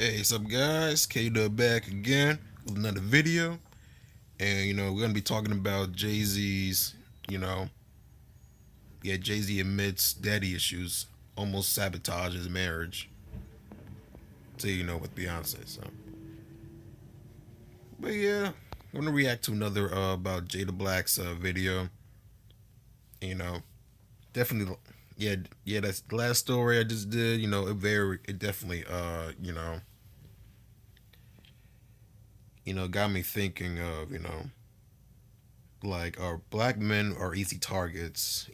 Hey, what's up, guys? K-Dub back again with another video. And, we're going to be talking about Jay Z's, you know, Jay Z admits daddy issues almost sabotage his marriage to, with Beyonce. So, but yeah, I'm going to react to another about Jada Black's video. You know, definitely, yeah, that's the last story I just did. It definitely, got me thinking of, like our black men are easy targets,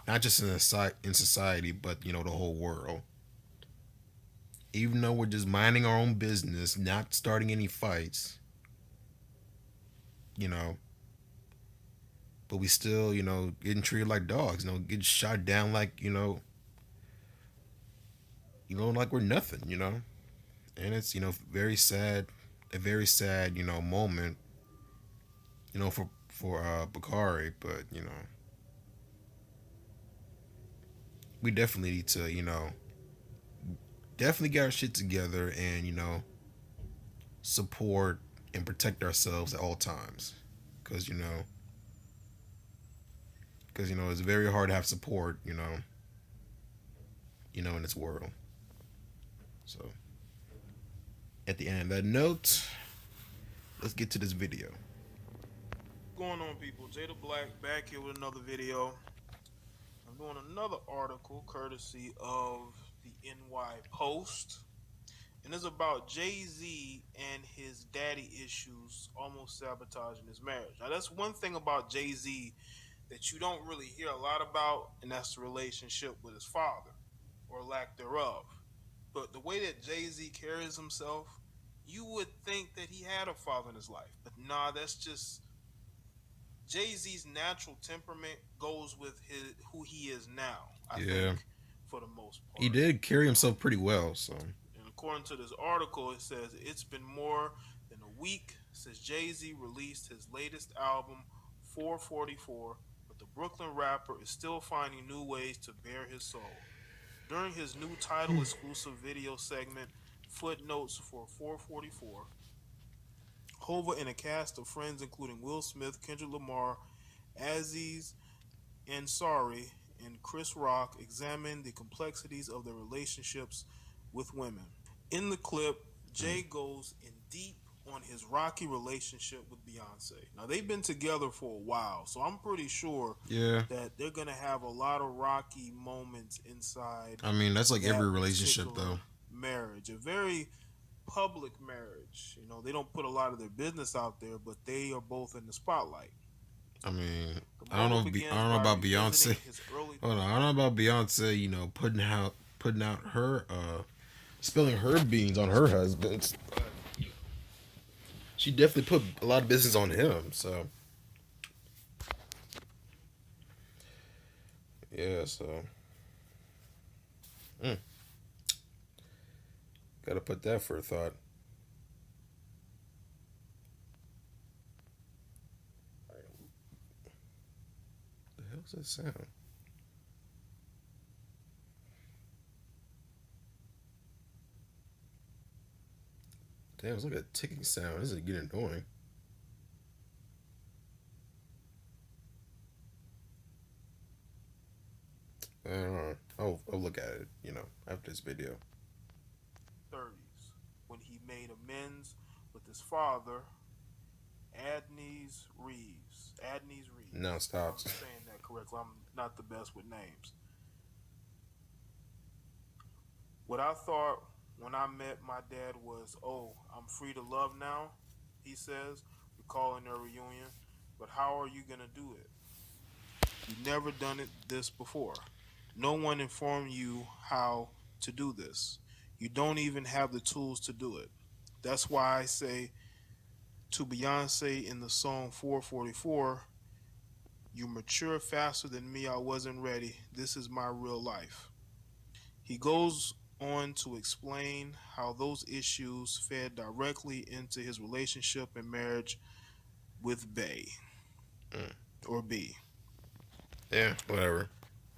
not just in society, but the whole world. Even though we're just minding our own business, not starting any fights, you know, but we still, getting treated like dogs, getting shot down like, like we're nothing, and it's very sad, a very sad, moment, for Bakari, but we definitely need to, definitely get our shit together and support and protect ourselves at all times because it's very hard to have support in this world. So at the end of that note, let's get to this video. Going on, people? Jada Black back here with another video. I'm doing another article courtesy of the NY Post, and it's about Jay Z and his daddy issues almost sabotaging his marriage. Now, that's one thing about Jay Z that you don't really hear a lot about, and that's the relationship with his father or lack thereof. But the way that Jay Z carries himself, you would think that he had a father in his life, but nah, that's just Jay Z's natural temperament goes with his who he is now. I think, Yeah, for the most he part. did carry himself pretty well. So And according to this article, it says it's been more than a week since Jay Z released his latest album, 444, but the Brooklyn rapper is still finding new ways to bare his soul. During his new title exclusive video segment, Footnotes for 444, Hova and a cast of friends including Will Smith, Kendrick Lamar, Aziz Ansari, and Chris Rock examine the complexities of their relationships with women. In the clip, Jay goes in deep on his rocky relationship with Beyonce. Now, they've been together for a while, so I'm pretty sure yeah, that they're going to have a lot of rocky moments inside I mean that's like every that relationship particular though. marriage. A very public marriage. They don't put a lot of their business out there, but they are both in the spotlight. I mean, The I don't know. moment I begins don't know by about Beyonce. revisiting his early. Hold on, I don't know about Beyonce. Putting out her spilling her beans on her husband. She definitely put a lot of business on him. So yeah, so mm, gotta put that for a thought. The hell's that sound? Damn, it's like a ticking sound. This is getting annoying. I don't know. I'll look at it. After this video. 30s when he made amends with his father, Adnes Reeves. Adnes Now it Reeves, if I'm stops. saying that correctly. I'm not the best with names. What I thought when I met my dad was, oh, I'm free to love now, he says, recalling their reunion. But how are you going to do it? You've never done this before. No one informed you how to do this. You don't even have the tools to do it. That's why I say to Beyonce in the song 444, you mature faster than me. I wasn't ready. This is my real life. He goes on to explain how those issues fed directly into his relationship and marriage with Bay Mm. or B. Yeah, whatever.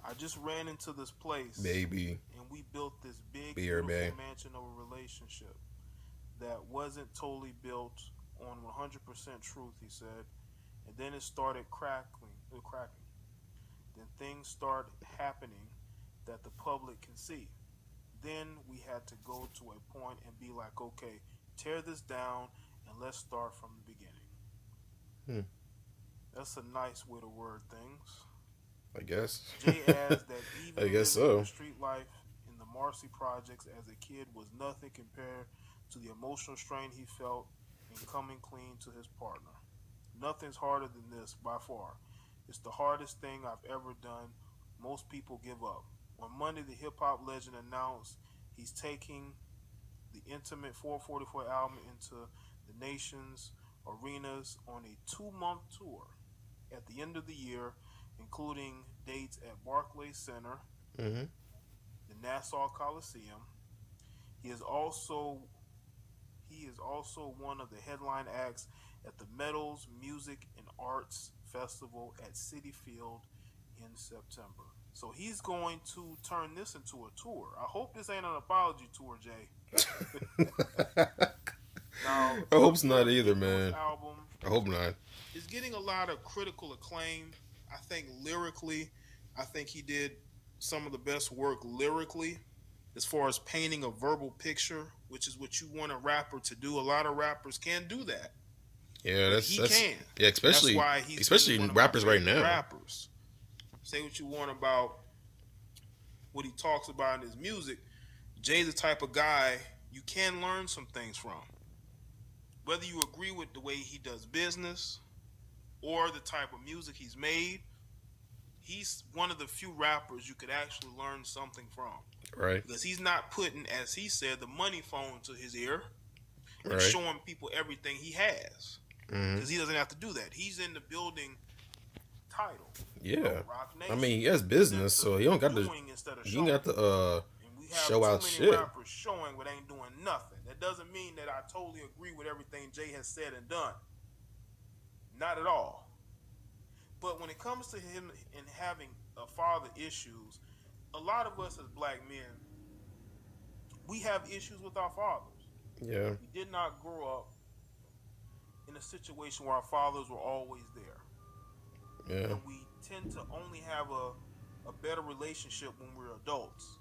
I just ran into this place Baby, and we built this big, be her beautiful bae. mansion of a relationship. that wasn't totally built on 100% truth, he said. And then it started cracking. Then things start happening that the public can see. Then we had to go to a point and be like, okay, tear this down and let's start from the beginning. Hmm. That's a nice way to word things. I guess. Jay adds that I even guess living the so. street life in the Marcy projects as a kid was nothing compared to the emotional strain he felt in coming clean to his partner. Nothing's harder than this by far. It's the hardest thing I've ever done. Most people give up. On Monday, the hip hop legend announced he's taking the intimate 444 album into the nation's arenas on a 2 month tour at the end of the year, including dates at Barclays Center, Mm-hmm. the Nassau Coliseum. He is also he is also one of the headline acts at the Metals Music and Arts Festival at Citi Field in September. So he's going to turn this into a tour. I hope this ain't an apology tour, Jay. Now, I hope it's the not either, newest man. album I hope not. is getting a lot of critical acclaim. I think lyrically, I think he did some of the best work lyrically as far as painting a verbal picture, which is what you want a rapper to do. A lot of rappers can't do that, Yeah, but that's he that's can. yeah, And that's especially why he's been especially one in of my rappers right favorite now. rappers. Say what you want about what he talks about in his music. Jay's the type of guy you can learn some things from. Whether you agree with the way he does business or the type of music he's made, he's one of the few rappers you could actually learn something from. Right, Because he's not putting, as he said, the money phone to his ear and right. showing people everything he has. Mm-hmm. Because he doesn't have to do that. He's into building title. Yeah, Rock I Nation. mean he has He's business, into so he don't got to doing instead of he ain't showing. got to And we have show too out many shit. rappers showing but ain't doing nothing. That doesn't mean that I totally agree with everything Jay has said and done. Not at all. But when it comes to him and having father issues, a lot of us as black men, we have issues with our fathers. Yeah, We did not grow up in a situation where our fathers were always there. yeah, And we tend to only have a better relationship when we're adults.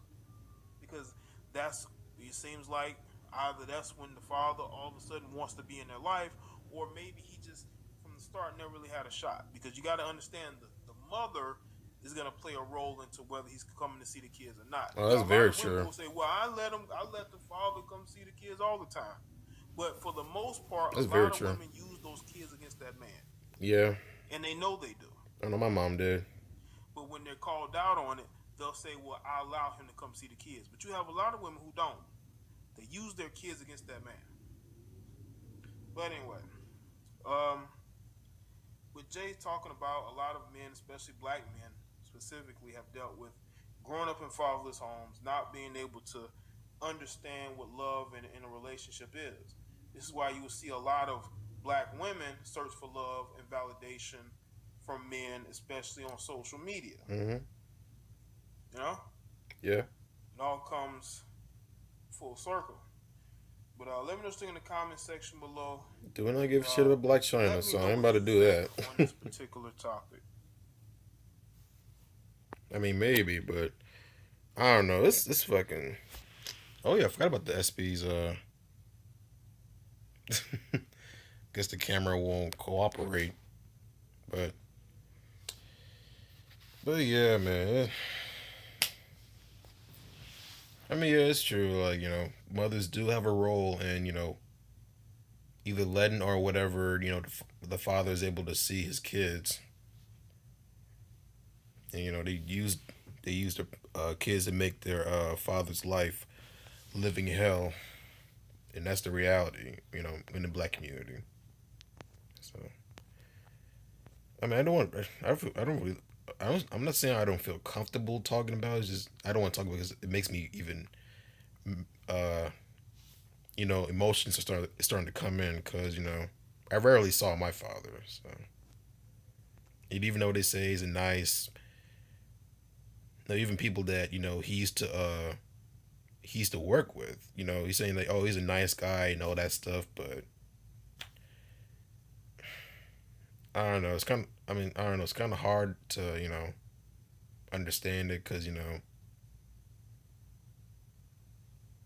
Because that's, it seems like either that's when the father all of a sudden wants to be in their life, or maybe he just from the start never really had a shot. Because you got to understand the mother is going to play a role into whether he's coming to see the kids or not. You oh, that's got a lot very of women true. who say, "Well, I let the father come see the kids all the time." But for the most part, a That's very lot of true. women use those kids against that man, Yeah, and they know they do. I know my mom did. But when they're called out on it, they'll say, "Well, I allow him to come see the kids." But you have a lot of women who don't. They use their kids against that man. But anyway, um, with Jay talking about, a lot of men, especially black men specifically, have dealt with growing up in fatherless homes, not being able to understand what love in a relationship is. This is why you will see a lot of black women search for love and validation from men, especially on social media. Mm-hmm. You know, Yeah. it all comes full circle. But let me know in the comment section below. Do not give a shit about Black China, Let me so I know ain't what about to you do think on that. this particular topic. I mean, maybe, but I don't know. This fucking. Oh yeah, I forgot about the SPs. Guess the camera won't cooperate, but yeah, man. I mean, yeah, it's true. Like mothers do have a role in either letting or whatever the father is able to see his kids, and they use the kids to make their father's life living hell, and that's the reality, in the black community. So I mean, I don't want. I don't really. I'm not saying I don't feel comfortable talking about it. It's just I don't want to talk about it because it makes me even, uh, emotions are starting to come in because I rarely saw my father. So and even though they say he's a nice, even people that he used to work with. He's saying like, oh, he's a nice guy and all that stuff, but I don't know. It's kind of, I mean, I don't know. It's kind of hard to understand it because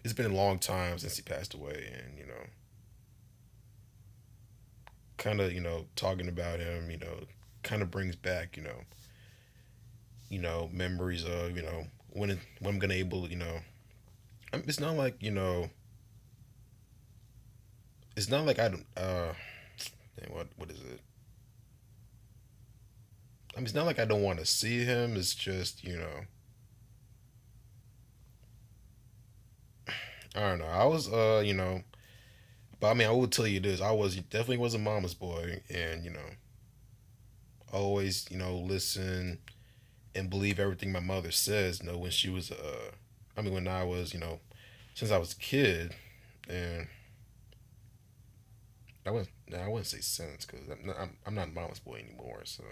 it's been a long time since he passed away, and kind of talking about him, kind of brings back memories of when I'm gonna able it's not like it's not like I don't what is it? I mean, it's not like I don't want to see him. It's just I don't know. I was but I mean, I will tell you this: I was definitely was a mama's boy, and always listen and believe everything my mother says. When she was I mean, when I was since I was a kid, and I wouldn't say since because I'm not a mama's boy anymore. So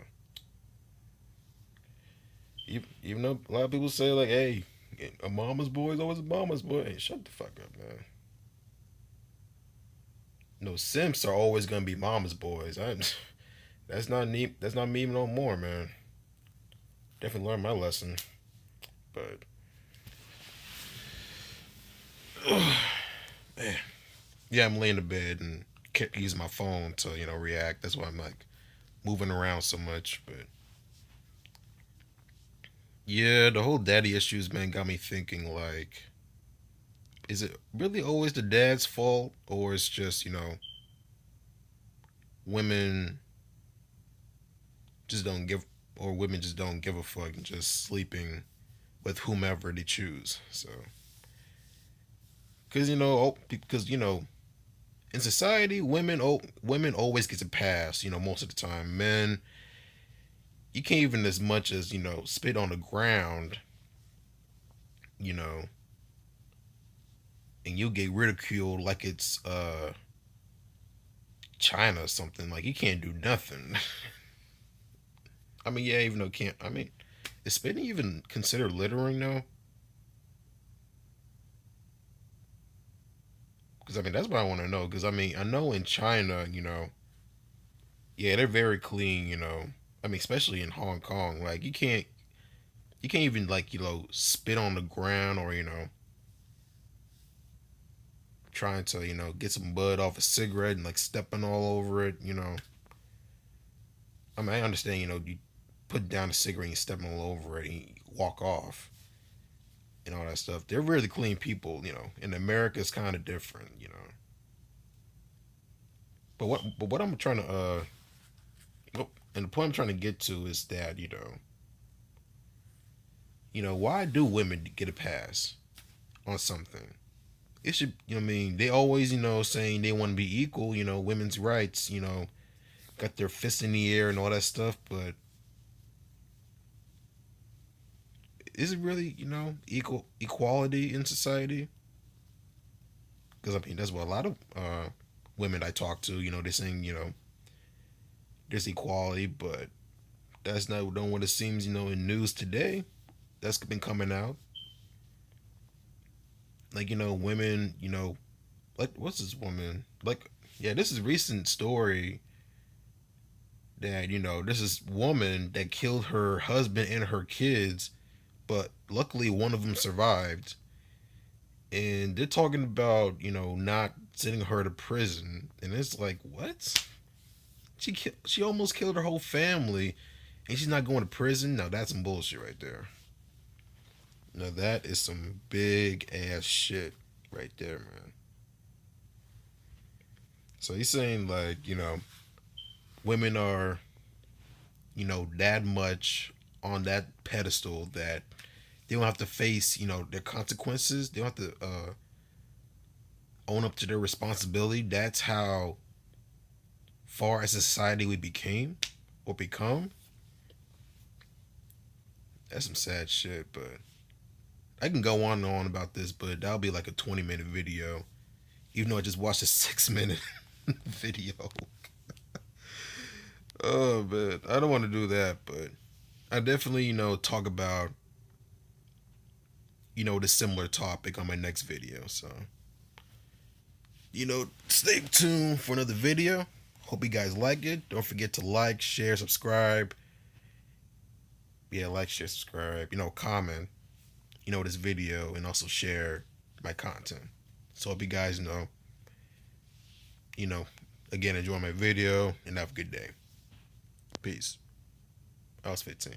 even though a lot of people say like, hey, a mama's boy is always a mama's boy. Hey, shut the fuck up, man. No, simps are always gonna be mama's boys. That's not me no more, man. Definitely learned my lesson, but man, yeah, I'm laying in bed and kept using my phone to react. That's why I'm like moving around so much. But yeah, the whole daddy issues, man, got me thinking like, is it really always the dad's fault, or it's just women just don't give, or women just don't give a fuck and just sleeping with whomever they choose. So, because in society, women always get a pass. Most of the time, men, you can't even as much as spit on the ground, you know, and you get ridiculed like it's China or something. Like you can't do nothing. I mean, yeah, even though can't. I mean, is spitting even considered littering though? Because I mean, that's what I want to know. Because I mean, I know in China, yeah, they're very clean. I mean, especially in Hong Kong, like you can't even like spit on the ground or trying to get some bud off a cigarette and like stepping all over it. I mean, I understand. You put down a cigarette and you step all over it and you walk off and all that stuff. They're really clean people. In America, it's kind of different. But what I'm trying to and the point I'm trying to get to is that why do women get a pass on something? It should, I mean, they always, saying they want to be equal, women's rights, got their fists in the air and all that stuff, but is it really, equality in society? Because I mean, that's what a lot of women I talk to, they're saying, there's equality, but that's not what it seems, in news today. That's been coming out, like women, like what's this woman like? Yeah, this is a recent story that this is woman that killed her husband and her kids, but luckily one of them survived. And they're talking about not sending her to prison, and it's like what? She almost killed her whole family, and she's not going to prison. Now that's some bullshit right there. Now that is some big ass shit right there, man. So he's saying like women are that much on that pedestal that they don't have to face their consequences. They don't have to own up to their responsibility. That's how far as a society we became or become. That's some sad shit, but I can go on and on about this, but that'll be like a 20-minute video. Even though I just watched a 6-minute video. Oh man, I don't want to do that, but I definitely talk about the similar topic on my next video. So, stay tuned for another video. Hope you guys like it. Don't forget to like, share, subscribe. Yeah, like, share, subscribe. Comment, this video, and also share my content. So hope you guys you know, again, enjoy my video and have a good day. Peace. I was 15.